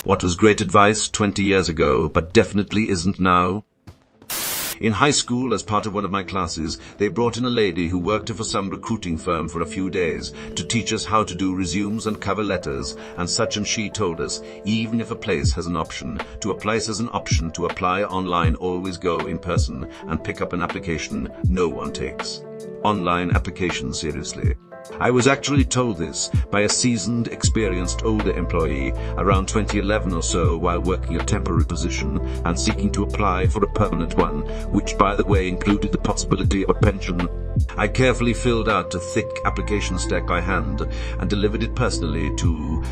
What was great advice 20 years ago, but definitely isn't now? In high school, as part of one of my classes, they brought in a lady who worked for some recruiting firm for a few days to teach us how to do resumes and cover letters, and such, and she told us, even if a place has an option to apply online, always go in person and pick up an application no one takes. Online applications, seriously. I was actually told this by a seasoned, experienced older employee around 2011 or so, while working a temporary position and seeking to apply for a permanent one, which by the way included the possibility of a pension. I carefully filled out a thick application stack by hand and delivered it personally to,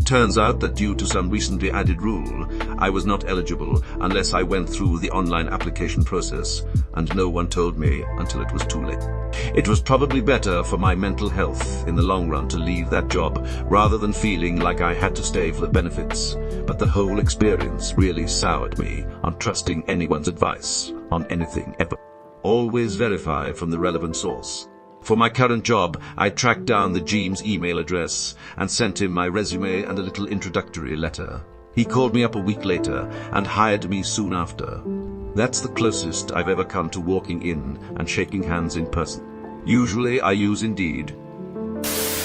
turns out that due to some recently added rule, I was not eligible unless I went through the online application process, and no one told me until it was too late. It was probably better for my mental health in the long run to leave that job rather than feeling like I had to stay for the benefits, but the whole experience really soured me on trusting anyone's advice on anything ever. Always verify from the relevant source. For my current job, I tracked down the Jeems' email address and sent him my resume and a little introductory letter. He called me up a week later and hired me soon after. That's the closest I've ever come to walking in and shaking hands in person. Usually I use Indeed.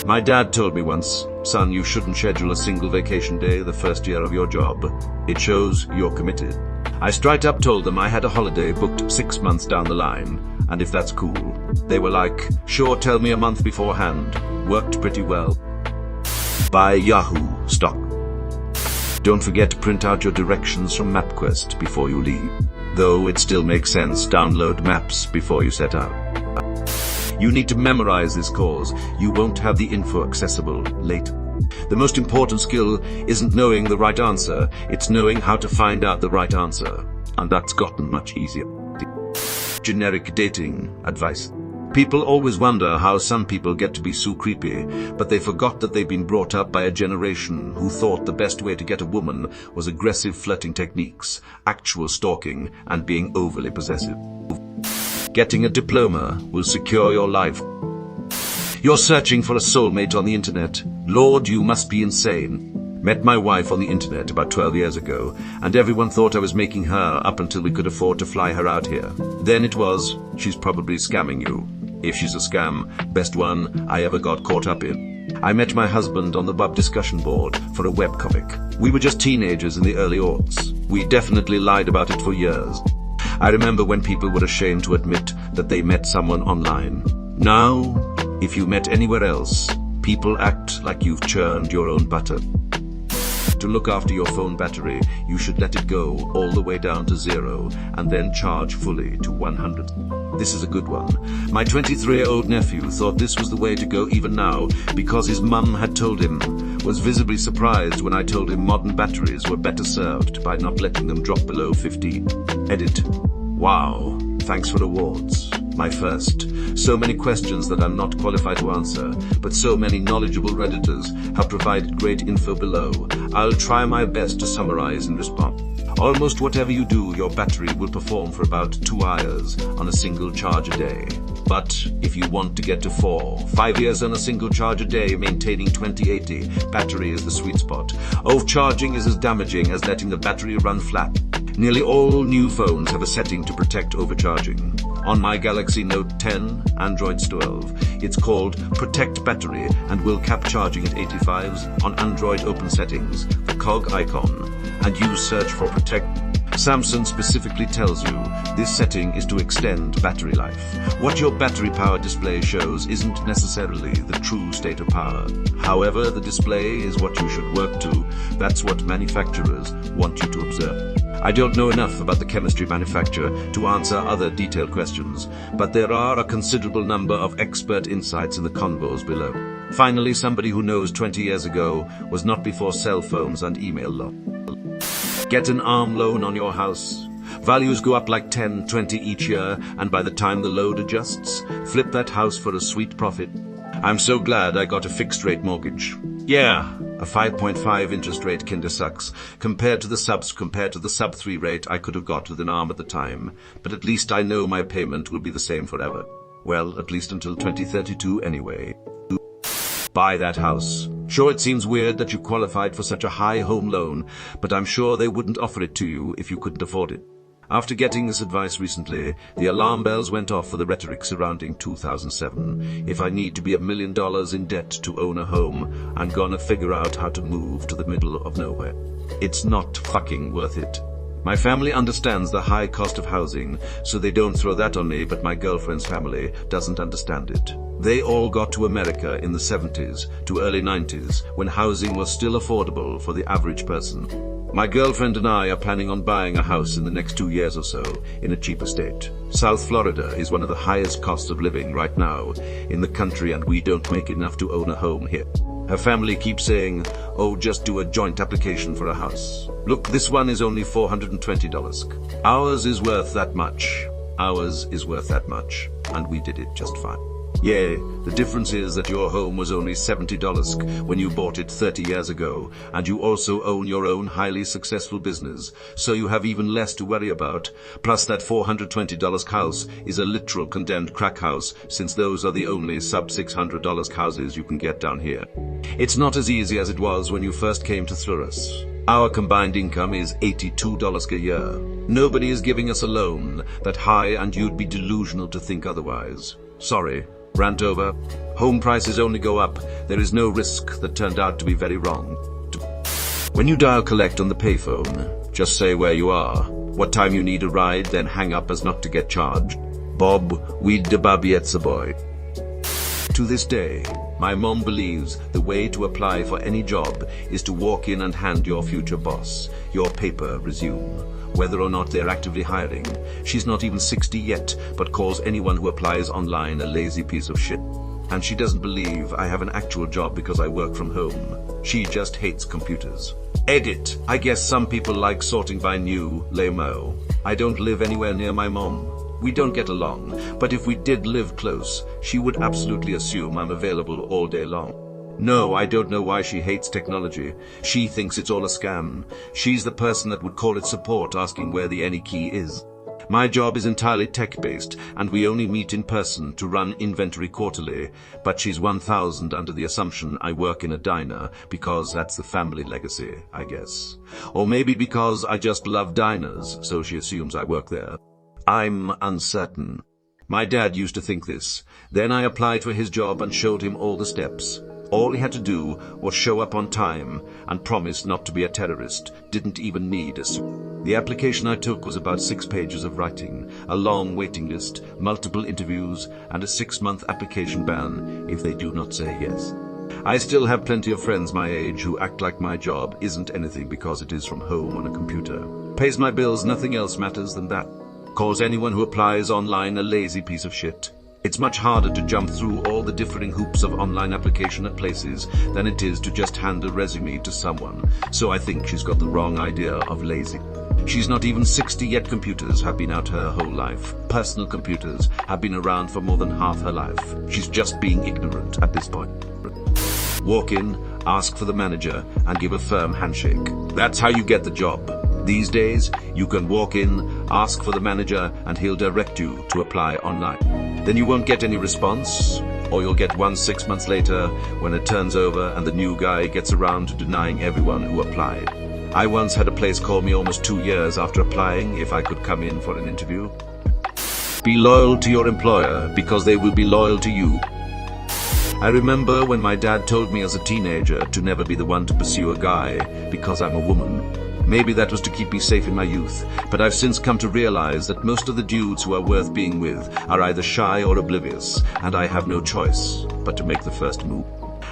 My dad told me once, "Son, you shouldn't schedule a single vacation day the first year of your job. It shows you're committed." I straight up told them I had a holiday booked 6 months down the line, and if that's cool. They were like, "Sure, tell me a month beforehand." Worked pretty well. Buy Yahoo stock. Don't forget to print out your directions from MapQuest before you leave. Though it still makes sense, download maps before you set out. You need to memorize this cause. You won't have the info accessible later. The most important skill isn't knowing the right answer, it's knowing how to find out the right answer. And that's gotten much easier. Generic dating advice. People always wonder how some people get to be so creepy, but they forgot that they've been brought up by a generation who thought the best way to get a woman was aggressive flirting techniques, actual stalking, and being overly possessive. Getting a diploma will secure your life. You're searching for a soulmate on the internet. Lord, you must be insane. Met my wife on the internet about 12 years ago, and everyone thought I was making her up until we could afford to fly her out here. Then it was, she's probably scamming you. If she's a scam, best one I ever got caught up in. I met my husband on the web discussion board for a webcomic. We were just teenagers in the early aughts. We definitely lied about it for years. I remember when people were ashamed to admit that they met someone online. Now, if you met anywhere else, people act like you've churned your own butter. To look after your phone battery, you should let it go all the way down to 0 and then charge fully to 100. This is a good one. My 23-year-old nephew thought this was the way to go even now because his mum had told him, was visibly surprised when I told him modern batteries were better served by not letting them drop below 15. Edit. Wow, thanks for awards. My first. So many questions that I'm not qualified to answer, but so many knowledgeable Redditors have provided great info below. I'll try my best to summarize and respond. Almost whatever you do, your battery will perform for about 2 hours on a single charge a day. But if you want to get to 5 years on a single charge a day, maintaining 2080 battery is the sweet spot. Overcharging is as damaging as letting the battery run flat. Nearly all new phones have a setting to protect overcharging. On my Galaxy Note 10, Android 12, it's called Protect Battery and will cap charging at 85s. On Android, open settings, the cog icon, and use search for Protect. Samsung specifically tells you this setting is to extend battery life. What your battery power display shows isn't necessarily the true state of power. However, the display is what you should work to. That's what manufacturers want you to observe. I don't know enough about the chemistry manufacturer to answer other detailed questions, but there are a considerable number of expert insights in the convos below. Finally, somebody who knows 20 years ago was not before cell phones and email log. Get an arm loan on your house. Values go up like 10, 20 each year, and by the time the load adjusts, flip that house for a sweet profit. I'm so glad I got a fixed rate mortgage. Yeah, a 5.5 interest rate kinda sucks, compared to the sub 3 rate I could have got with an arm at the time, but at least I know my payment will be the same forever. Well, at least until 2032 anyway. Buy that house. Sure, it seems weird that you qualified for such a high home loan, but I'm sure they wouldn't offer it to you if you couldn't afford it. After getting this advice recently, the alarm bells went off for the rhetoric surrounding 2007. If I need to be $1 million in debt to own a home, I'm gonna figure out how to move to the middle of nowhere. It's not fucking worth it. My family understands the high cost of housing, so they don't throw that on me, but my girlfriend's family doesn't understand it. They all got to America in the 70s to early 90s, when housing was still affordable for the average person. My girlfriend and I are planning on buying a house in the next 2 years or so, in a cheaper state. South Florida is one of the highest costs of living right now in the country, and we don't make enough to own a home here. Her family keeps saying, oh, just do a joint application for a house. Look, this one is only $420. Ours is worth that much. Ours is worth that much. And we did it just fine. Yeah, the difference is that your home was only $70 when you bought it 30 years ago, and you also own your own highly successful business, so you have even less to worry about. Plus that $420 house is a literal condemned crack house, since those are the only sub-$600 houses you can get down here. It's not as easy as it was when you first came to Thurus. Our combined income is $82 a year. Nobody is giving us a loan that high, and you'd be delusional to think otherwise. Sorry. Rant over. Home prices only go up. There is no risk that turned out to be very wrong. When you dial collect on the payphone, just say where you are, what time you need a ride, then hang up as not to get charged. Bob, we'd de babietza boy. To this day, my mom believes the way to apply for any job is to walk in and hand your future boss your paper resume, whether or not they're actively hiring. She's not even 60 yet, but calls anyone who applies online a lazy piece of shit. And she doesn't believe I have an actual job because I work from home. She just hates computers. Edit. I guess some people like sorting by new, lame-o. I don't live anywhere near my mom. We don't get along, but if we did live close, she would absolutely assume I'm available all day long. No, I don't know why she hates technology. She thinks it's all a scam. She's the person that would call it support asking where the any key is. My job is entirely tech-based, and we only meet in person to run inventory quarterly, but she's 1,000 under the assumption I work in a diner, because that's the family legacy, I guess. Or maybe because I just love diners, so she assumes I work there. I'm uncertain. My dad used to think this. Then I applied for his job and showed him all the steps. All he had to do was show up on time and promise not to be a terrorist. Didn't even need a suit. The application I took was about 6 pages of writing, a long waiting list, multiple interviews, and a 6-month application ban if they do not say yes. I still have plenty of friends my age who act like my job isn't anything because it is from home on a computer. Pays my bills, nothing else matters than that. Calls anyone who applies online a lazy piece of shit. It's much harder to jump through all the differing hoops of online application at places than it is to just hand a resume to someone, so I think she's got the wrong idea of lazy. She's not even 60 yet. Computers have been out her whole life. Personal computers have been around for more than half her life. She's just being ignorant at this point. Walk in, ask for the manager, and give a firm handshake. That's how you get the job. These days, you can walk in, ask for the manager, and he'll direct you to apply online. Then you won't get any response, or you'll get one 6 months later when it turns over and the new guy gets around to denying everyone who applied. I once had a place call me almost 2 years after applying if I could come in for an interview. Be loyal to your employer because they will be loyal to you. I remember when my dad told me as a teenager to never be the one to pursue a guy because I'm a woman. Maybe that was to keep me safe in my youth, but I've since come to realize that most of the dudes who are worth being with are either shy or oblivious, and I have no choice but to make the first move.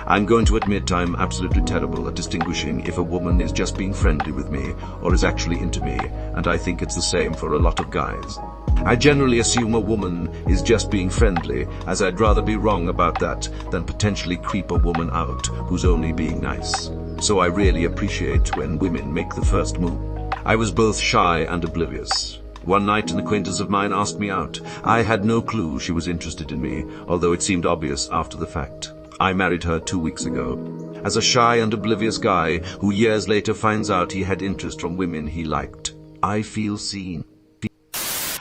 I'm going to admit I'm absolutely terrible at distinguishing if a woman is just being friendly with me or is actually into me, and I think it's the same for a lot of guys. I generally assume a woman is just being friendly, as I'd rather be wrong about that than potentially creep a woman out who's only being nice. So I really appreciate when women make the first move. I was both shy and oblivious. One night an acquaintance of mine asked me out. I had no clue she was interested in me, although it seemed obvious after the fact. I married her 2 weeks ago. As a shy and oblivious guy who years later finds out he had interest from women he liked, I feel seen.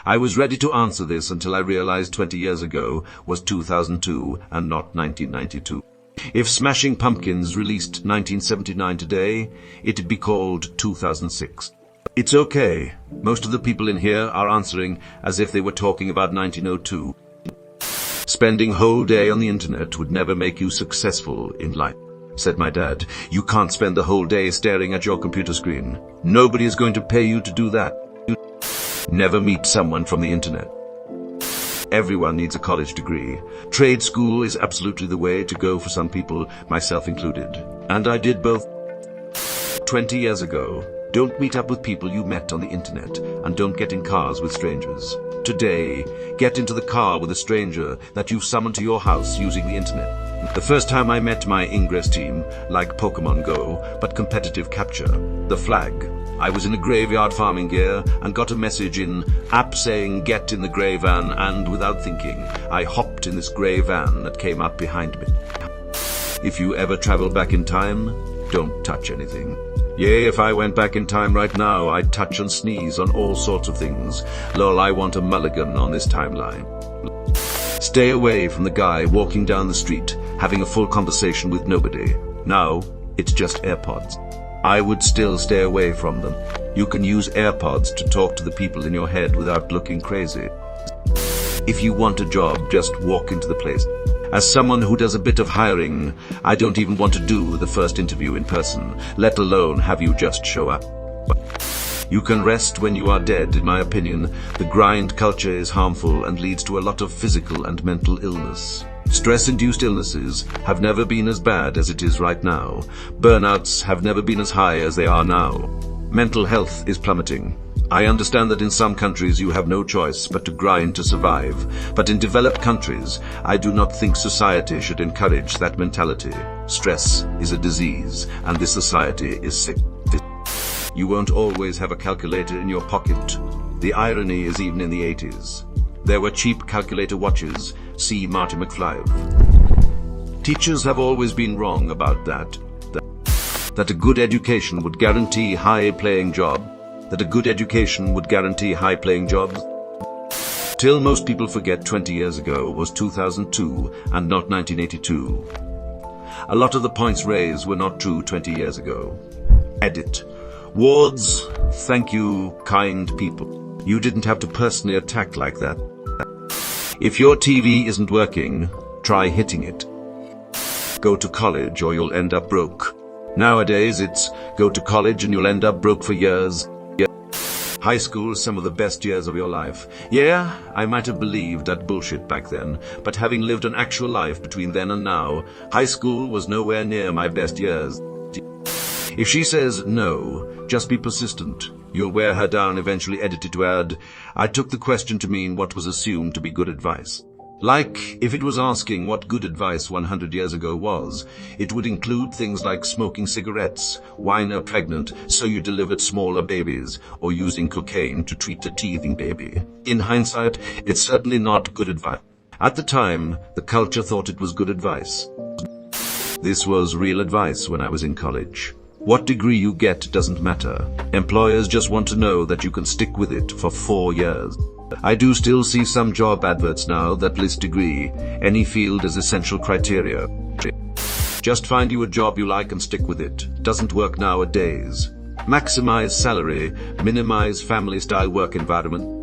I was ready to answer this until I realized 20 years ago was 2002 and not 1992. If Smashing Pumpkins released 1979 today, it'd be called 2006. It's okay. Most of the people in here are answering as if they were talking about 1902. Spending whole day on the internet would never make you successful in life, said my dad. You can't spend the whole day staring at your computer screen. Nobody is going to pay you to do that. Never meet someone from the internet. Everyone needs a college degree. Trade school is absolutely the way to go for some people, myself included. And I did both. 20 years ago, don't meet up with people you met on the internet, and don't get in cars with strangers. Today, get into the car with a stranger that you've summoned to your house using the internet. The first time I met my Ingress team, like Pokemon Go, but competitive capture, the flag. I was in a graveyard farming gear and got a message in app saying get in the grey van, and without thinking, I hopped in this grey van that came up behind me. If you ever travel back in time, don't touch anything. Yea, if I went back in time right now, I'd touch and sneeze on all sorts of things. Lol, I want a mulligan on this timeline. Stay away from the guy walking down the street, having a full conversation with nobody. Now, it's just AirPods. I would still stay away from them. You can use AirPods to talk to the people in your head without looking crazy. If you want a job, just walk into the place. As someone who does a bit of hiring, I don't even want to do the first interview in person, let alone have you just show up. You can rest when you are dead, in my opinion. The grind culture is harmful and leads to a lot of physical and mental illness. Stress-induced illnesses have never been as bad as it is right now. Burnouts have never been as high as they are now. Mental health is plummeting. I understand that in some countries you have no choice but to grind to survive. But in developed countries, I do not think society should encourage that mentality. Stress is a disease, and this society is sick. You won't always have a calculator in your pocket. The irony is even in the 80s. There were cheap calculator watches. See Marty McFly. Teachers have always been wrong about that. That a good education would guarantee high-paying jobs. Till most people forget 20 years ago was 2002 and not 1982. A lot of the points raised were not true 20 years ago. Edit. Wards, thank you, kind people. You didn't have to personally attack like that. If your TV isn't working, try hitting it. Go to college or you'll end up broke. Nowadays it's go to college and you'll end up broke for years. High school is some of the best years of your life. Yeah, I might have believed that bullshit back then, but having lived an actual life between then and now, high school was nowhere near my best years. If she says no, just be persistent. You'll wear her down, eventually edited to add, I took the question to mean what was assumed to be good advice. Like, if it was asking what good advice 100 years ago was, it would include things like smoking cigarettes, wine are pregnant, so you delivered smaller babies, or using cocaine to treat a teething baby. In hindsight, it's certainly not good advice. At the time, the culture thought it was good advice. This was real advice when I was in college. What degree you get doesn't matter. Employers just want to know that you can stick with it for 4 years. I do still see some job adverts now that list degree, any field as essential criteria. Just find you a job you like and stick with it. Doesn't work nowadays. Maximize salary, minimize family-style work environment.